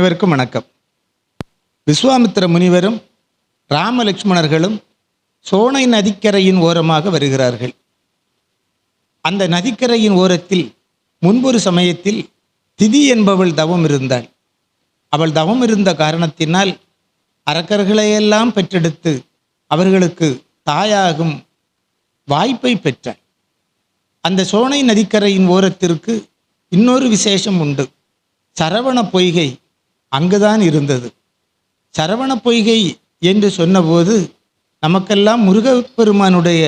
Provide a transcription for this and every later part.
அனைவருக்கும் வணக்கம். விஸ்வாமித்திர முனிவரும் ராமலட்சுமணர்களும் சோனை நதிக்கரையின் ஓரமாக வருகிறார்கள். அந்த நதிக்கரையின் ஓரத்தில் முன்பொரு சமயத்தில் திதி என்பவள் தவம் இருந்தாள். அவள் தவம் இருந்த காரணத்தினால் அரக்கர்களையெல்லாம் பெற்றெடுத்து அவர்களுக்கு தாயாகும் வாய்ப்பை பெற்றாள். அந்த சோனை நதிக்கரையின் ஓரத்திற்கு இன்னொரு விசேஷம் உண்டு. சரவண பொய்கை அங்குதான் இருந்தது. சரவண பொய்கை என்று சொன்னபோது நமக்கெல்லாம் முருகப்பெருமானுடைய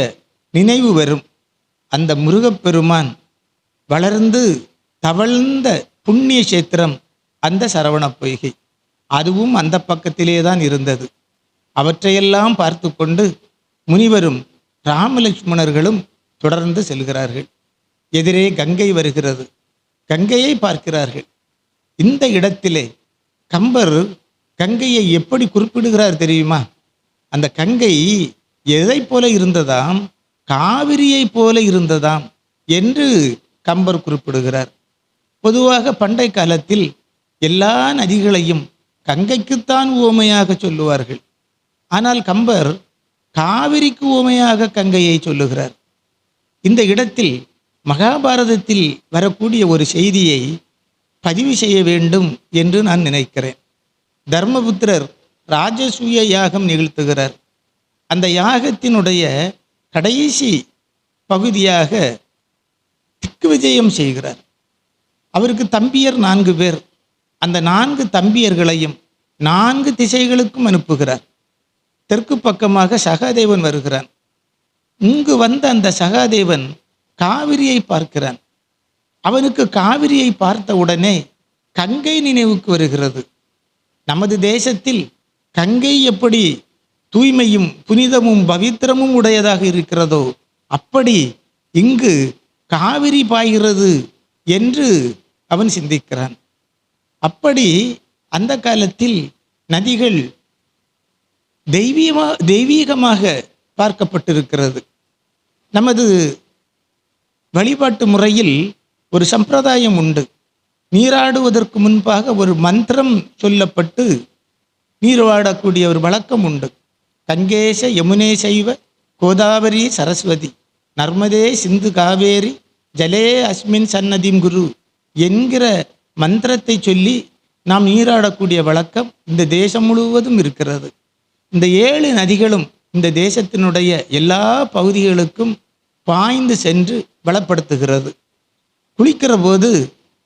நினைவு வரும். அந்த முருகப்பெருமான் வளர்ந்து தவழ்ந்த புண்ணிய கஷேத்திரம் அந்த சரவண பொய்கை. அதுவும் அந்த பக்கத்திலே தான் இருந்தது. அவற்றையெல்லாம் பார்த்து கொண்டு முனிவரும் ராமலட்சுமணர்களும் தொடர்ந்து செல்கிறார்கள். எதிரே கங்கை வருகிறது. கங்கையை பார்க்கிறார்கள். இந்த இடத்திலே கம்பர் கங்கையை எப்படி குறிப்பிடுகிறார் தெரியுமா? அந்த கங்கை எதை போல இருந்ததாம்? காவிரியை போல இருந்ததாம் என்று கம்பர் குறிப்பிடுகிறார். பொதுவாக பண்டை காலத்தில் எல்லா நதிகளையும் கங்கைக்குத்தான் உவமையாக சொல்லுவார்கள். ஆனால் கம்பர் காவிரிக்கு உவமையாக கங்கையை சொல்லுகிறார். இந்த இடத்தில் மகாபாரதத்தில் வரக்கூடிய ஒரு செய்தியை பதிவு செய்ய வேண்டும் என்று நான் நினைக்கிறேன். தர்மபுத்திரர் ராஜசூய யாகம் நிகழ்த்துகிறார். அந்த யாகத்தினுடைய கடைசி பகுதியாக திக்கு விஜயம் செய்கிறார். அவருக்கு தம்பியர் 4 பேர். அந்த 4 தம்பியர்களையும் 4 திசைகளுக்கும் அனுப்புகிறார். தெற்கு பக்கமாக சகாதேவன் வருகிறான். இங்கு வந்த அந்த சகாதேவன் காவிரியை பார்க்கிறான். அவனுக்கு காவிரியை பார்த்த உடனே கங்கை நினைவுக்கு வருகிறது. நமது தேசத்தில் கங்கை எப்படி தூய்மையும் புனிதமும் பவித்திரமும் உடையதாக இருக்கிறதோ அப்படி இங்கு காவிரி பாய்கிறது என்று அவன் சிந்திக்கிறான். அப்படி அந்த காலத்தில் நதிகள் தெய்வீகமாக பார்க்கப்பட்டிருக்கிறது. நமது வழிபாட்டு முறையில் ஒரு சம்பிரதாயம் உண்டு. நீராடுவதற்கு முன்பாக ஒரு மந்திரம் சொல்லப்பட்டு நீராடக்கூடிய ஒரு வழக்கம் உண்டு. கங்கேச யமுனே சைவ கோதாவரி சரஸ்வதி நர்மதே சிந்து காவேரி ஜலே அஸ்மின் சன்னதிம் குரு என்கிற மந்திரத்தை சொல்லி நாம் நீராடக்கூடிய வழக்கம் இந்த தேசம் முழுவதும் இருக்கிறது. இந்த 7 நதிகளும் இந்த தேசத்தினுடைய எல்லா பகுதிகளுக்கும் பாய்ந்து சென்று வளப்படுத்துகிறது. குளிக்கிற போது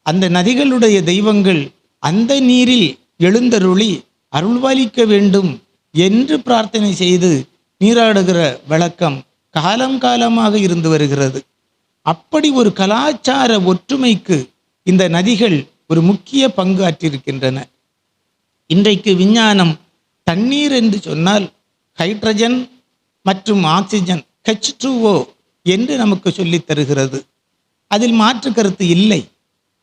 அந்த நதிகளுடைய தெய்வங்கள் அந்த நீரில் எழுந்தருளி அருள்வாளிக்க வேண்டும் என்று பிரார்த்தனை செய்து நீராடுகிற வழக்கம் காலம் காலமாக இருந்து வருகிறது. அப்படி ஒரு கலாச்சார ஒற்றுமைக்கு இந்த நதிகள் ஒரு முக்கிய பங்கு ஆற்றியிருக்கின்றன. இன்றைக்கு விஞ்ஞானம் தண்ணீர் என்று சொன்னால் ஹைட்ரஜன் மற்றும் ஆக்சிஜன் H2O என்று நமக்கு சொல்லித் தருகிறது. அதில் மாற்று கருத்து இல்லை.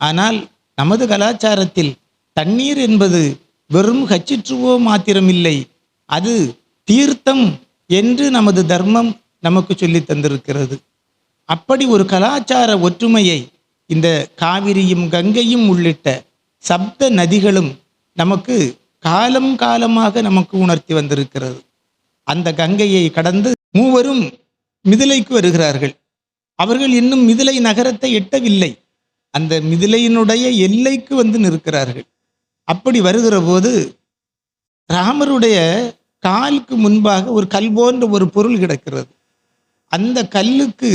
ஆனால் நமது கலாச்சாரத்தில் தண்ணீர் என்பது வெறும் H2O மாத்திரமில்லை, அது தீர்த்தம் என்று நமது தர்மம் நமக்கு சொல்லி தந்திருக்கிறது. அப்படி ஒரு கலாச்சார ஒற்றுமையை இந்த காவிரியும் கங்கையும் உள்ளிட்ட சப்த நதிகளும் நமக்கு காலம் காலமாக நமக்கு உணர்த்தி வந்திருக்கிறது. அந்த கங்கையை கடந்து மூவரும் மிதிலைக்கு வருகிறார்கள். அவர்கள் இன்னும் மிதிலை நகரத்தை எட்டவில்லை. அந்த மிதிலையினுடைய எல்லைக்கு வந்து நிற்கிறார்கள். அப்படி வருகிற போது ராமருடைய காலுக்கு முன்பாக ஒரு கல் போன்ற ஒரு பொருள் கிடக்கிறது. அந்த கல்லுக்கு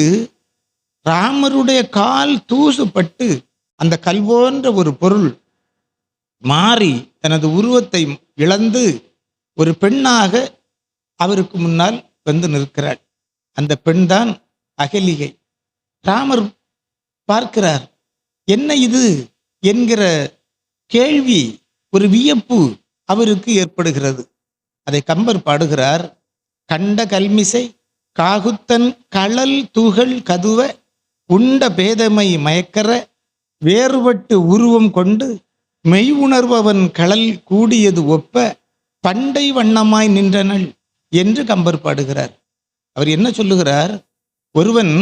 ராமருடைய கால் தூசுப்பட்டு அந்த கல் போன்ற ஒரு பொருள் மாறி தனது உருவத்தை இழந்து ஒரு பெண்ணாக அவருக்கு முன்னால் வந்து நிற்கிறாள். அந்த பெண்தான் அகலிகை. ராமர் பார்க்கிறார். என்ன இது என்கிற கேள்வி, ஒரு வியப்பு அவருக்கு ஏற்படுகிறது. அதை கம்பர் பாடுகிறார். கண்ட கல்மிசை காகுத்தன் களல் தூகள் கதுவ உண்ட பேதமை மயக்கற வேறுபட்டு உருவம் கொண்டு மெய் உணர்பவன் களல் கூடியது ஒப்ப பண்டை வண்ணமாய் நின்றனள் என்று கம்பர் பாடுகிறார். அவர் என்ன சொல்லுகிறார்? ஒருவன்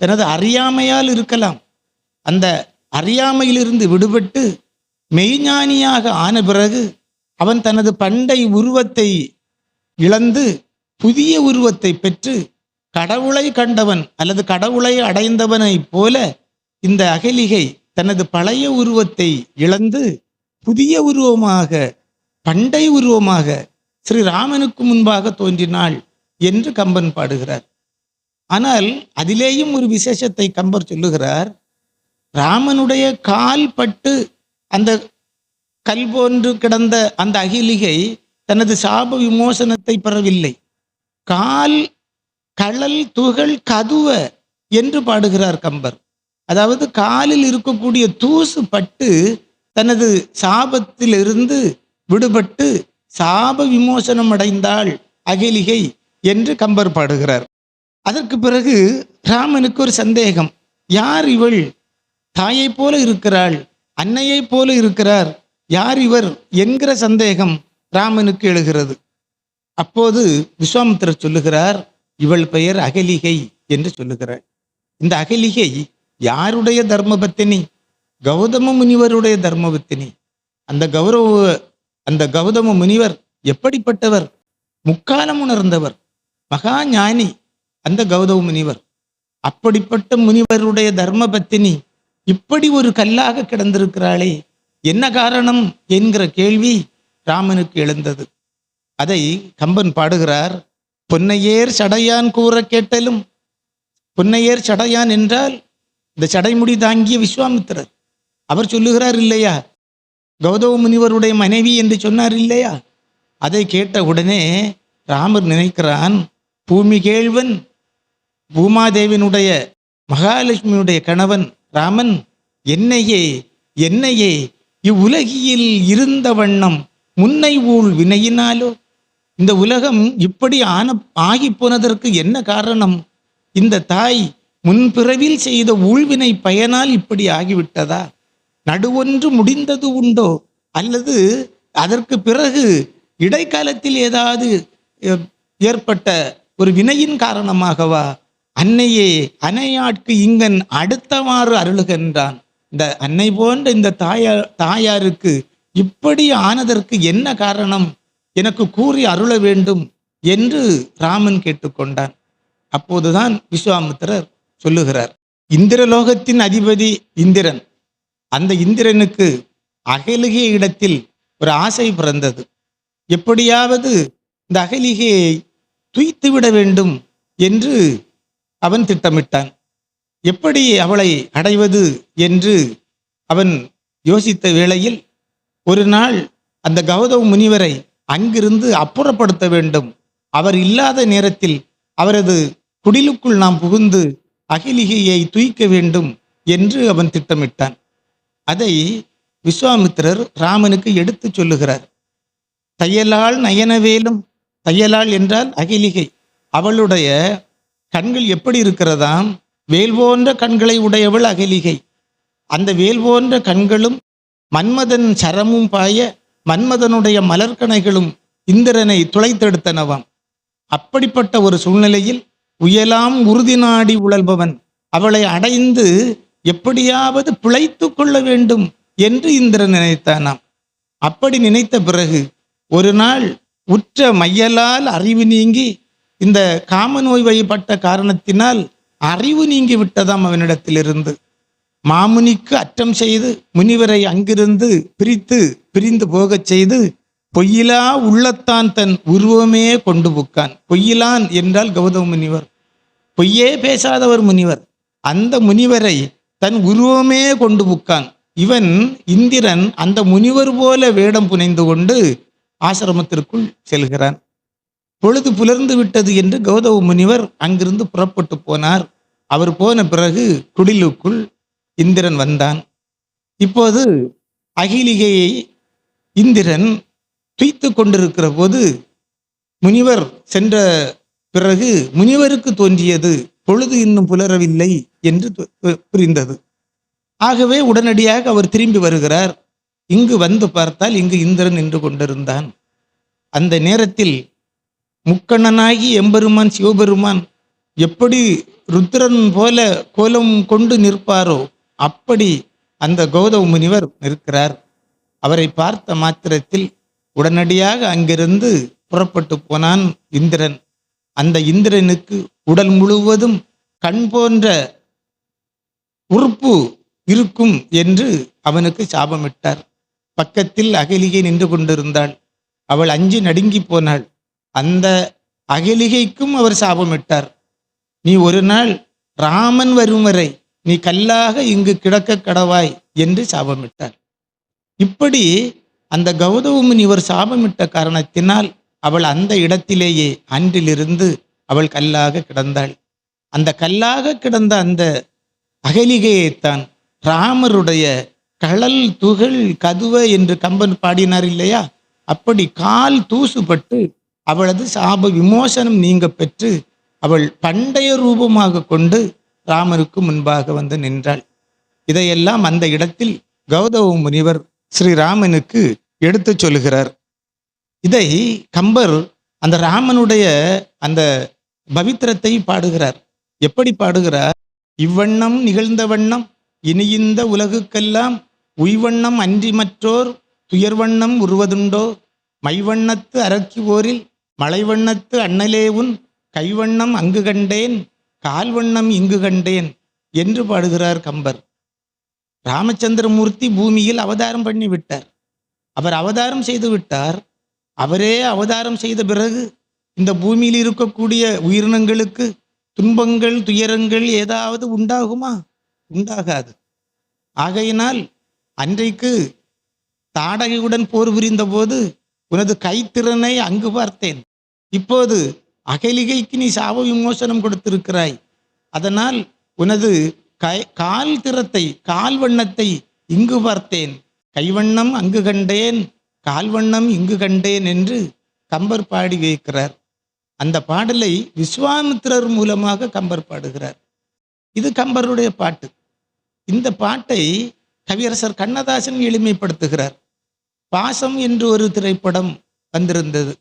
தனது அறியாமையால் இருக்கலாம். அந்த அறியாமையிலிருந்து விடுபட்டு மெய்ஞானியாக ஆன பிறகு அவன் தனது பண்டை உருவத்தை இழந்து புதிய உருவத்தை பெற்று கடவுளை கண்டவன் அல்லது கடவுளை அடைந்தவனைப் போல இந்த அகலிகை தனது பழைய உருவத்தை இழந்து புதிய உருவமாக, பண்டை உருவமாக ஸ்ரீராமனுக்கு முன்பாக தோன்றினாள் என்று கம்பன் பாடுகிறார். ஆனால் அதிலேயும் ஒரு விசேஷத்தை கம்பர் சொல்லுகிறார். ராமனுடைய கால் பட்டு அந்த கல் போன்று கிடந்த அந்த அகிலிகை தனது சாப விமோசனத்தை பெறவில்லை. கால் கழல் துகள் கதுவ என்று பாடுகிறார் கம்பர். அதாவது காலில் இருக்கக்கூடிய தூசு பட்டு தனது சாபத்திலிருந்து விடுபட்டு சாப விமோசனம் அடைந்தாள் அகலிகை என்று கம்பர் பாடுகிறார். அதற்கு பிறகு ராமனுக்கு ஒரு சந்தேகம், யார் இவள்? தாயை போல இருக்கிறாள், அன்னையை போல இருக்கிறார், யார் இவர் என்கிற சந்தேகம் ராமனுக்கு எழுகிறது. அப்போது விஸ்வாமித்திரர் சொல்லுகிறார், இவள் பெயர் அகலிகை என்று சொல்லுகிறார். இந்த அகலிகை யாருடைய தர்மபத்தினி? கௌதம முனிவருடைய தர்மபத்தினி. அந்த கௌதம முனிவர் எப்படிப்பட்டவர்? முக்காலம் உணர்ந்தவர், மகா ஞானி அந்த கௌதம முனிவர். அப்படிப்பட்ட முனிவருடைய தர்மபத்தினி இப்படி ஒரு கல்லாக கிடந்திருக்கிறாளே, என்ன காரணம் என்கிற கேள்வி ராமனுக்கு எழுந்தது. அதை கம்பன் பாடுகிறார். பொன்னையேர் சடையான் கூற கேட்டலும், பொன்னையேர் சடையான் என்றால் இந்த சடைமுடி தாங்கிய விஸ்வாமித்திரர். அவர் சொல்லுகிறார் இல்லையா, கௌதம முனிவருடைய மனைவி என்று சொன்னார் இல்லையா? அதை கேட்ட உடனே ராமர் நினைக்கிறான், பூமி கேழ்வன் பூமாதேவினுடைய மகாலட்சுமியுடைய கணவன் ராமன் என்னையே இவ்வுலகியில் இருந்த வண்ணம் முன்னை ஊழ் வினையினாலோ, இந்த உலகம் இப்படி ஆகி போனதற்கு என்ன காரணம்? இந்த தாய் முன்பிறவில் செய்த ஊழ்வினை பயனால் இப்படி ஆகிவிட்டதா? நடுவொன்று முடிந்தது உண்டோ, அல்லது அதற்கு பிறகு இடைக்காலத்தில் ஏதாவது ஏற்பட்ட ஒரு வினையின் காரணமாகவா? அன்னையே அன்னையாட்கு இங்கன் அடுத்தவாறு அருளுகின்றான். இந்த அன்னை போன்ற இந்த தாயாருக்கு இப்படி ஆனதற்கு என்ன காரணம்? எனக்கு கூறி அருள வேண்டும் என்று ராமன் கேட்டுக்கொண்டான். அப்போதுதான் விஸ்வாமித்திரர் சொல்லுகிறார், இந்திரலோகத்தின் அதிபதி இந்திரன், அந்த இந்திரனுக்கு அகலிகை இடத்தில் ஒரு ஆசை பிறந்தது. எப்படியாவது இந்த அகலிகையை துய்த்து விட வேண்டும் என்று அவன் திட்டமிட்டான். எப்படி அவளை அடைவது என்று அவன் யோசித்த வேளையில் ஒரு நாள் அந்த கௌதம முனிவரை அங்கிருந்து அப்புறப்படுத்த வேண்டும். அவர் இல்லாத நேரத்தில் அவரது குடிலுக்குள் நாம் புகுந்து அகிலிகையை தூய்க்க வேண்டும் என்று அவன் திட்டமிட்டான். அதை விஸ்வாமித்திரர் ராமனுக்கு எடுத்து சொல்லுகிறார். தையலால் நயனவேலும், தையலாள் என்றால் அகிலிகை, அவளுடைய கண்கள் எப்படி இருக்கிறதாம்? வேல் போன்ற கண்களை உடையவள் அகலிகை. அந்த வேல் போன்ற கண்களும் மன்மதன் சரமும் பாய மன்மதனுடைய மலர்கணைகளும் இந்திரனை துளைத்தெடுத்தனவாம். அப்படிப்பட்ட ஒரு சூழ்நிலையில் உயலாம் உறுதி நாடி உழல்பவன் அவளை அடைந்து எப்படியாவது பிழைத்து கொள்ள வேண்டும் என்று இந்திரன் நினைத்தானாம். அப்படி நினைத்த பிறகு ஒரு நாள் உற்ற மையலால் அறிவு நீங்கி, இந்த காம நோய் வழிபட்ட காரணத்தினால் அறிவு நீங்கி விட்டதாம் அவனிடத்திலிருந்து. மாமுனிக்கு அற்றம் செய்து முனிவரை அங்கிருந்து பிரிந்து போகச் செய்து பொய்யிலா உள்ளத்தான் தன் உருவமே கொண்டு புக்கான். பொய்யிலான் என்றால் கௌதம முனிவர், பொய்யே பேசாதவர் முனிவர். அந்த முனிவரை தன் உருவமே கொண்டு புக்கான். இவன் இந்திரன் அந்த முனிவர் போல வேடம் புனைந்து கொண்டு ஆசிரமத்திற்குள் செல்கிறான். பொழுது புலர்ந்து விட்டது என்று கௌதம முனிவர் அங்கிருந்து புறப்பட்டு போனார். அவர் போன பிறகு குடிலுக்குள் இந்திரன் வந்தான். இப்போது அகிலிகையை இந்திரன் துய்த்து கொண்டிருக்கிற போது முனிவர் சென்ற பிறகு முனிவருக்கு தோன்றியது பொழுது இன்னும் புலரவில்லை என்று புரிந்தது. ஆகவே உடனடியாக அவர் திரும்பி வருகிறார். இங்கு வந்து பார்த்தால் இங்கு இந்திரன் நின்று கொண்டிருந்தான். அந்த நேரத்தில் முக்கண்ணனாகி எம்பெருமான் சிவபெருமான் எப்படி ருத்ரன் போல கோலம் கொண்டு நிற்பாரோ அப்படி அந்த கௌதம முனிவர் நிற்கிறார். அவரை பார்த்த மாத்திரத்தில் உடனடியாக அங்கிருந்து புறப்பட்டு போனான் இந்திரன். அந்த இந்திரனுக்கு உடல் முழுவதும் கண் போன்ற உறுப்பு இருக்கும் என்று அவனுக்கு சாபமிட்டார். பக்கத்தில் அகலிகை நின்று கொண்டிருந்தாள். அவள் அஞ்சி நடுங்கி போனாள். அந்த அகலிகைக்கும் அவர் சாபமிட்டார். நீ ஒரு நாள் ராமன் வரும் வரை நீ கல்லாக இங்கு கிடக்க கடவாய் என்று சாபமிட்டார். இப்படி அந்த கௌதம முனிவர் சாபமிட்ட காரணத்தினால் அவள் அந்த இடத்திலேயே அன்றிலிருந்து அவள் கல்லாக கிடந்தாள். அந்த கல்லாக கிடந்த அந்த அகலிகையைத்தான் ராமருடைய கழல் துகள் கதுவ என்று கம்பன் பாடினார் இல்லையா? அப்படி கால் தூசுபட்டு அவளது சாப விமோசனம் நீங்க பெற்று அவள் பண்டைய ரூபமாக கொண்டு ராமருக்கு முன்பாக வந்து நின்றாள். இதையெல்லாம் அந்த இடத்தில் கௌதம முனிவர் ஸ்ரீராமனுக்கு எடுத்து சொல்லுகிறார். இதை கம்பர் அந்த ராமனுடைய அந்த பவித்திரத்தை பாடுகிறார். எப்படி பாடுகிறார்? இவ்வண்ணம் நிகழ்ந்த வண்ணம் இனியிந்த உலகுக்கெல்லாம் உய்வண்ணம் அன்றி மற்றோர் துயர்வண்ணம் உருவதுண்டோ மைவண்ணத்து அரக்கிவோரில் மலைவண்ணத்து அண்ணலே உன் கைவண்ணம் அங்கு கண்டேன் கால்வண்ணம் இங்கு கண்டேன் என்று பாடுகிறார் கம்பர். ராமச்சந்திரமூர்த்தி பூமியில் அவதாரம் பண்ணி விட்டார். அவர் அவதாரம் செய்து விட்டார். அவரே அவதாரம் செய்த பிறகு இந்த பூமியில் இருக்கக்கூடிய உயிரினங்களுக்கு துன்பங்கள் துயரங்கள் ஏதாவது உண்டாகுமா? உண்டாகாது. ஆகையினால் அன்றைக்கு தாடகையுடன் போர் புரிந்த போது உனது கைத்திறனை அங்கு பார்த்தேன். இப்போது அகலிகைக்கு நீ சாப விமோசனம் கொடுத்திருக்கிறாய். அதனால் உனது கால் திறத்தை கால் வண்ணத்தை இங்கு பார்த்தேன். கைவண்ணம் அங்கு கண்டேன் கால்வண்ணம் இங்கு கண்டேன் என்று கம்பர் பாடி வைக்கிறார். அந்த பாடலை விஸ்வாமித்திரர் மூலமாக கம்பர் பாடுகிறார். இது கம்பருடைய பாட்டு. இந்த பாட்டை கவியரசர் கண்ணதாசன் எளிமைப்படுத்துகிறார். பாசம் என்று ஒரு திரைப்படம் வந்திருந்தது.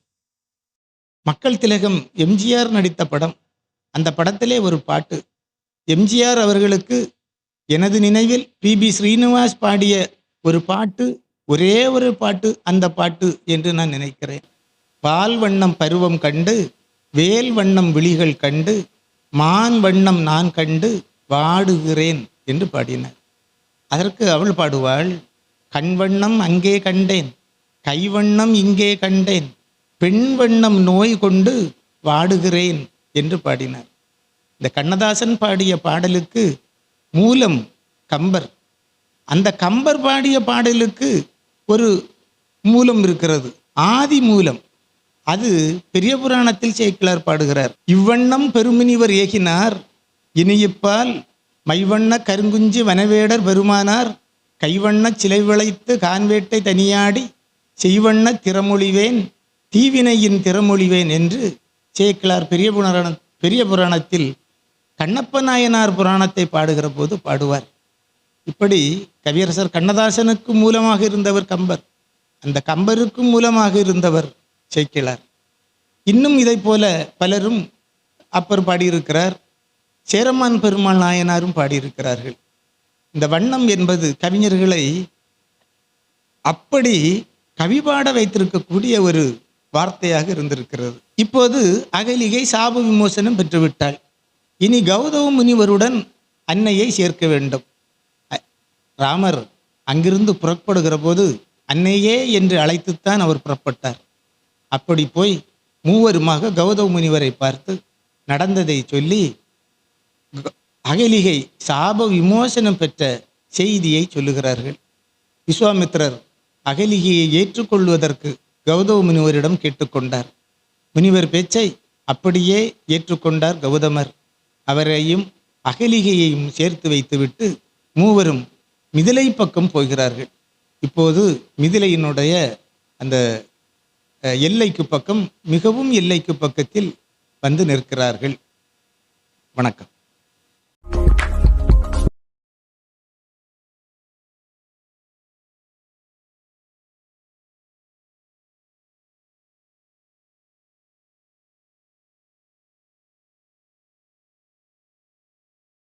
மக்கள் திலகம் எம்ஜிஆர் நடித்த படம். அந்த படத்திலே ஒரு பாட்டு. எம்ஜிஆர் அவர்களுக்கு எனது நினைவில் பி ஸ்ரீனிவாஸ் பாடிய ஒரு பாட்டு, ஒரே ஒரு பாட்டு அந்த பாட்டு என்று நான் நினைக்கிறேன். பால் வண்ணம் பருவம் கண்டு வேல் வண்ணம் விழிகள் கண்டு மான் வண்ணம் நான் கண்டு வாடுகிறேன் என்று பாடினார். அதற்கு அவள் பாடுவாள், கண் வண்ணம் அங்கே கண்டேன் கைவண்ணம் இங்கே கண்டேன் பெண் வண்ணம் நோய் கொண்டு வாடுகிறேன் என்று பாடினார். இந்த கண்ணதாசன் பாடிய பாடலுக்கு மூலம் கம்பர். அந்த கம்பர் பாடிய பாடலுக்கு ஒரு மூலம் இருக்கிறது, ஆதி மூலம். அது பெரிய புராணத்தில் சேக்கிழார் பாடுகிறார். இவ்வண்ணம் பெருமுனிவர் ஏகினார் இனியிப்பால் மைவண்ண கருங்குஞ்சி வனவேடர் பெருமானார் கைவண்ண சிலை விளைத்து கான்வேட்டை தனியாடி செய்வண்ண திறமொழிவேன் தீவினையின் திறமொழிவேன் என்று சேக்கிழார் பெரிய புராணத்தில் கண்ணப்ப நாயனார் புராணத்தை பாடுகிற போது பாடுவார். இப்படி கவியரசர் கண்ணதாசனுக்கு மூலமாக இருந்தவர் கம்பர். அந்த கம்பருக்கு மூலமாக இருந்தவர் சேக்கிழார். இன்னும் இதை போல பலரும் அப்பர் பாடியிருக்கிறார். சேரமான் பெருமாள் நாயனாரும் பாடியிருக்கிறார்கள். இந்த வண்ணம் என்பது கவிஞர்களை அப்படி கவிபாட வைத்திருக்கக்கூடிய ஒரு வார்த்தையாக இருந்திருக்கிறது. இப்போது அகலிகை சாப விமோசனம் பெற்றுவிட்டாள். இனி கௌதம முனிவருடன் அன்னையை சேர்க்க வேண்டும். ராமர் அங்கிருந்து புறப்படுகிற போது அன்னையே என்று அழைத்துத்தான் அவர் புறப்பட்டார். அப்படி போய் மூவருமாக கௌதம முனிவரை பார்த்து நடந்ததை சொல்லி அகலிகை சாப விமோசனம் பெற்ற செய்தியை சொல்லுகிறார்கள். விஸ்வாமித்திரர் அகலிகையை ஏற்றுக்கொள்வதற்கு கௌதம முனிவரிடம் கேட்டுக்கொண்டார். முனிவர் பேச்சை அப்படியே ஏற்றுக்கொண்டார் கௌதமர். அவரையும் அகலிகையையும் சேர்த்து வைத்துவிட்டு மூவரும் மிதிலை பக்கம் போகிறார்கள். இப்போது மிதிலையினுடைய அந்த எல்லைக்கு பக்கம், மிகவும் எல்லைக்கு பக்கத்தில் வந்து நிற்கிறார்கள். வணக்கம்.